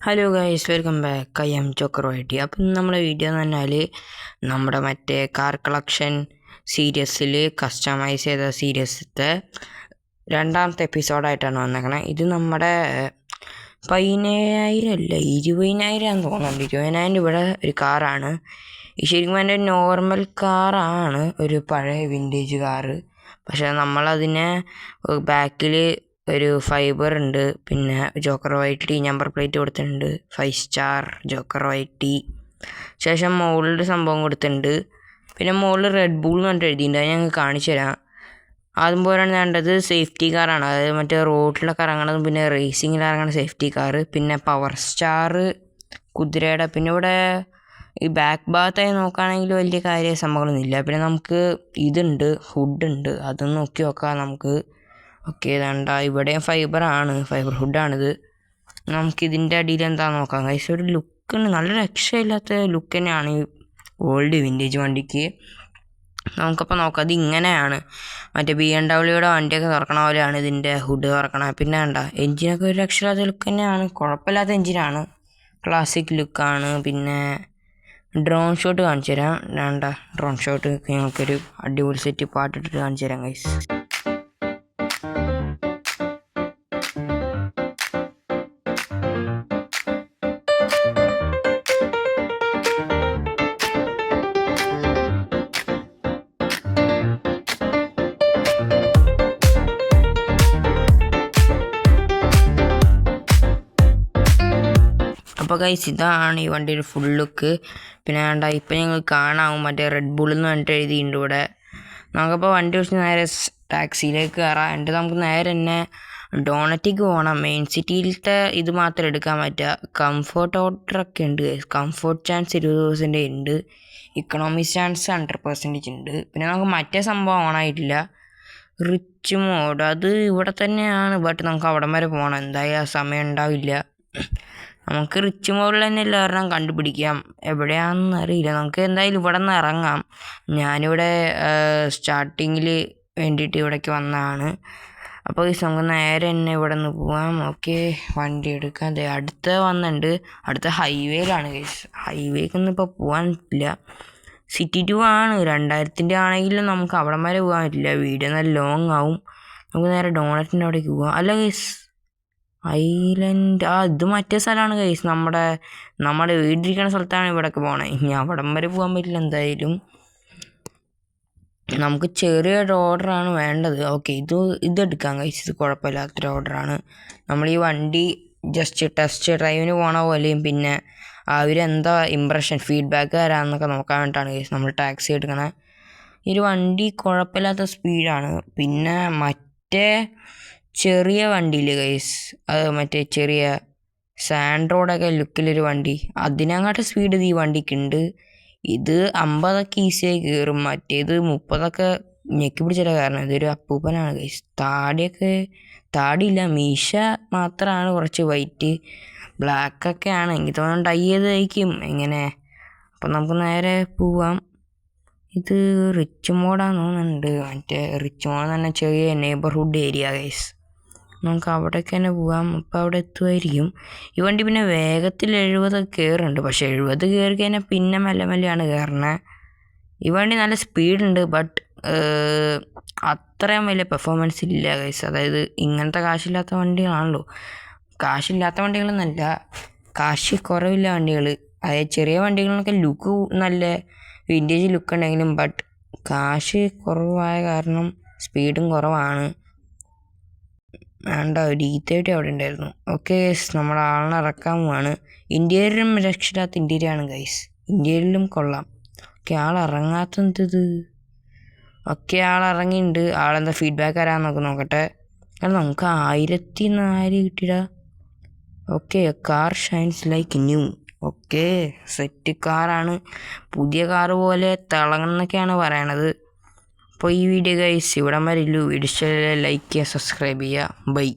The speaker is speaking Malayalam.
Hello guys, welcome back. I M ചക്രവർത്തി. അപ്പം നമ്മുടെ വീഡിയോ എന്ന് പറഞ്ഞാൽ നമ്മുടെ മറ്റേ കാർ കളക്ഷൻ സീരീസിൽ കസ്റ്റമൈസ് ചെയ്ത സീരീസത്തെ രണ്ടാമത്തെ എപ്പിസോഡായിട്ടാണ് വന്നേക്കണേ. ഇത് നമ്മുടെ 17,000 അല്ല 20,000 തോന്നുന്നുണ്ട്. 20,000 ഇവിടെ ഒരു കാറാണ്. ശരിക്കും എൻ്റെ നോർമൽ കാറാണ്, ഒരു പഴയ വിൻറ്റേജ് കാറ്. പക്ഷേ നമ്മളതിനെ ബാക്കിൽ ഒരു ഫൈബർ ഉണ്ട്, പിന്നെ ജോക്കർ വൈറ്റ് നമ്പർ പ്ലേറ്റ് കൊടുത്തിട്ടുണ്ട്, 5 സ്റ്റാർ ജോക്കർ വൈറ്റ്. ശേഷം മുകളിൽ സംഭവം കൊടുത്തിട്ടുണ്ട്. പിന്നെ മുകളിൽ റെഡ് ബൂൾ എന്ന് പറഞ്ഞിട്ട് എഴുതിയിട്ടുണ്ട്. അത് ഞങ്ങൾക്ക് കാണിച്ചു തരാം. ആദ്യം പോലെയാണ് വേണ്ടത് സേഫ്റ്റി കാറാണ്, അതായത് മറ്റേ റോഡിലൊക്കെ ഇറങ്ങണതും പിന്നെ റേസിങ്ങിൽ ഇറങ്ങണ സേഫ്റ്റി കാറ്. പിന്നെ പവർ സ്റ്റാർ കുതിരയുടെ. പിന്നെ ഇവിടെ ഈ ബാക്ക് ഭാഗത്തായി നോക്കുകയാണെങ്കിൽ വലിയ കാര്യ സംഭവങ്ങളൊന്നുമില്ല. പിന്നെ നമുക്ക് ഇതുണ്ട്, ഹുഡുണ്ട്, അതൊന്ന് നോക്കി നോക്കാം നമുക്ക്. ഓക്കെ, ഇതാണ്ട ഇവിടെയും ഫൈബർ ഹുഡാണിത്. നമുക്കിതിൻ്റെ അടിയിൽ എന്താണെന്ന് നോക്കാം ഗൈസ്. ഒരു ലുക്കുണ്ട്, നല്ല രക്ഷയില്ലാത്ത ലുക്ക് തന്നെയാണ് ഈ ഓൾഡ് വിൻറ്റേജ് വണ്ടിക്ക്. നമുക്കപ്പോൾ നോക്കാം. അത് ഇങ്ങനെയാണ്, മറ്റേ BMW വണ്ടിയൊക്കെ തുറക്കണ പോലെയാണ് ഇതിൻ്റെ ഹുഡ് തുറക്കണത്. പിന്നെ വേണ്ട എൻജിനൊക്കെ ഒരു രക്ഷയില്ലാത്ത ലുക്ക് തന്നെയാണ്, കുഴപ്പമില്ലാത്ത എൻജിനാണ്, ക്ലാസിക് ലുക്കാണ്. പിന്നെ ഡ്രോൺ ഷോട്ട് കാണിച്ചു തരാം. വേണ്ട ഡ്രോൺ ഷോട്ട് ഞങ്ങൾക്കൊരു അടിപൊളി സെറ്റ് പാട്ടിട്ടിട്ട് കാണിച്ചു തരാം ഗൈസ്. അപ്പോൾ ഗൈസ്, ഇതാണ് ഈ വണ്ടിയുടെ ഫുൾ ലുക്ക്. പിന്നെ വേണ്ട ഇപ്പം ഞങ്ങൾ കാണാവും മറ്റേ റെഡ് ബുൾ എന്ന് പറഞ്ഞിട്ട് എഴുതിയിട്ടുണ്ട് ഇവിടെ. നമുക്കപ്പോൾ വണ്ടി വെച്ച് നേരെ ടാക്സിയിലേക്ക് കയറാം. എന്നിട്ട് നമുക്ക് നേരെ തന്നെ ഡോണറ്റിക്ക് പോകണം. മെയിൻ സിറ്റിയിലത്തെ ഇത് മാത്രം എടുക്കാൻ പറ്റുക. കംഫോർട്ട് ഓർഡറൊക്കെ ഉണ്ട്. കംഫോർട്ട് ചാൻസ് 20% ഉണ്ട്, ഇക്കണോമിക് ചാൻസ് 100% ഉണ്ട്. പിന്നെ നമുക്ക് മറ്റേ സംഭവം ഓണായിട്ടില്ല, റിച്ച് മോഡ്. അത് ഇവിടെ തന്നെയാണ്, ബട്ട് നമുക്ക് അവിടം വരെ പോകണം. എന്തായാലും ആ സമയം ഉണ്ടാവില്ല. നമുക്ക് റിച്ച് മോഡിൽ തന്നെ എല്ലാവരും കണ്ടുപിടിക്കാം, എവിടെയാണെന്ന് അറിയില്ല. നമുക്ക് എന്തായാലും ഇവിടെ നിന്ന് ഇറങ്ങാം. ഞാനിവിടെ സ്റ്റാർട്ടിങ്ങിൽ വേണ്ടിയിട്ട് ഇവിടേക്ക് വന്നതാണ്. അപ്പോൾ നമുക്ക് നേരെ തന്നെ ഇവിടെ നിന്ന് പോവാം. ഓക്കെ, വണ്ടി എടുക്കാം. അതെ, അടുത്ത വന്നിട്ടുണ്ട്, അടുത്ത ഹൈവേയിലാണ് ഗൈസ്. ഹൈവേക്കൊന്നും ഇപ്പോൾ പോകാൻ പറ്റില്ല. സിറ്റി 2 ആണ്, 2000 ആണെങ്കിലും നമുക്ക് അവിടം വരെ പോകാൻ പറ്റില്ല, വീഡിയോ നല്ല ലോങ് ആവും. നമുക്ക് നേരെ ഡോണറ്റിൻ്റെ അവിടേക്ക് പോകാം. അല്ല ഗൈസ്, ഐലൻഡ് ഇത് മറ്റേ സ്ഥലമാണ് ഗൈസ്. നമ്മുടെ വീട്ടിലിരിക്കുന്ന സ്ഥലത്താണ് ഇവിടെയൊക്കെ പോകണേ. ഇനി അവിടം വരെ പോകാൻ പറ്റില്ല എന്തായാലും. നമുക്ക് ചെറിയൊരു ഓർഡറാണ് വേണ്ടത്. ഓക്കെ, ഇതെടുക്കാം ഗൈസ്. ഇത് കുഴപ്പമില്ലാത്തൊരു ഓർഡറാണ്. നമ്മൾ ഈ വണ്ടി ജസ്റ്റ് ടെസ്റ്റ് ഡ്രൈവിന് പോകണ പോലെയും പിന്നെ അവരെന്താ ഇമ്പ്രഷൻ ഫീഡ്ബാക്ക് തരാമെന്നൊക്കെ നോക്കാൻ വേണ്ടിയിട്ടാണ് ഗൈസ് നമ്മൾ ടാക്സി എടുക്കണേ. ഈ ഒരു വണ്ടി കുഴപ്പമില്ലാത്ത സ്പീഡാണ്. പിന്നെ മറ്റേ ചെറിയ വണ്ടിയിൽ ഗൈസ്, അത് മറ്റേ ചെറിയ സാൻഡ്രോഡൊക്കെ ലുക്കിലൊരു വണ്ടി, അതിനങ്ങാട്ട് സ്പീഡ് ഈ വണ്ടിക്കുണ്ട്. ഇത് 50 ഈസിയായി കയറും, മറ്റേത് 30 ഞെക്കി പിടിച്ചിട്ട. കാരണം ഇതൊരു അപ്പൂപ്പനാണ് ഗൈസ്. താടിയില്ല, മീശ മാത്രമാണ് കുറച്ച് വൈറ്റ്, ബ്ലാക്കൊക്കെയാണ്. എനിക്ക് തോന്നുന്നു ഡൈ ചെയ്തായിരിക്കും എങ്ങനെ. അപ്പം നമുക്ക് നേരെ പോവാം. ഇത് റിച്ച് മോഡാന്ന് തോന്നുന്നുണ്ട്, മറ്റേ റിച്ച് മോഡ് തന്നെ ചെറിയ നെയ്ബർഹുഡ് ഏരിയ ഗൈസ്. നമുക്ക് അവിടേക്ക് തന്നെ പോകാം. അപ്പോൾ അവിടെ എത്തുമായിരിക്കും. ഈ വണ്ടി പിന്നെ വേഗത്തിൽ 70 കയറുന്നുണ്ട്, പക്ഷേ 70 കയറി കഴിഞ്ഞാൽ പിന്നെ മെല്ലെ മെല്ലെയാണ് കയറണത്. ഈ വണ്ടി നല്ല സ്പീഡുണ്ട്, ബട്ട് അത്രയും വലിയ പെർഫോമൻസ് ഇല്ല ഗൈസ്. അതായത് ഇങ്ങനത്തെ കാശില്ലാത്ത വണ്ടികളാണല്ലോ, കാശില്ലാത്ത വണ്ടികളെന്നല്ല, കാശ് കുറവില്ല വണ്ടികൾ. അതായത് ചെറിയ വണ്ടികളിലൊക്കെ ലുക്ക് നല്ല വിൻറ്റേജ് ലുക്ക് ഉണ്ടെങ്കിലും ബട്ട് കാശ് കുറവായ കാരണം സ്പീഡും കുറവാണ്. വേണ്ട ഒരു E30 അവിടെ ഉണ്ടായിരുന്നു. ഓക്കെ, നമ്മുടെ ആളിനെ ഇറക്കാൻ പോവാണ്. ഇന്ത്യയിലും രക്ഷയില്ലാത്ത ഇന്ത്യയിലാണ് ഗൈസ്, ഇന്ത്യയിലും കൊള്ളാം. ഓക്കെ, ആളിറങ്ങാത്തത്. ഓക്കെ, ആളിറങ്ങിയിട്ടുണ്ട്. ആളെന്താ ഫീഡ്ബാക്ക് തരാമെന്നൊക്കെ നോക്കട്ടെ. കാരണം നമുക്ക് 1004 കിട്ടിയിടാ. Okay, car shines like new. Okay, set കാറാണ്, പുതിയ കാറ് പോലെ തിളങ്ങുന്നൊക്കെയാണ് പറയണത്. അപ്പോൾ ഈ വീഡിയോ ഗൈസ് ഇവിടം വരെ ഉള്ളൂ. വീഡിയോ ലൈക്ക് ചെയ്യുക, സബ്സ്ക്രൈബ് ചെയ്യുക. ബൈ.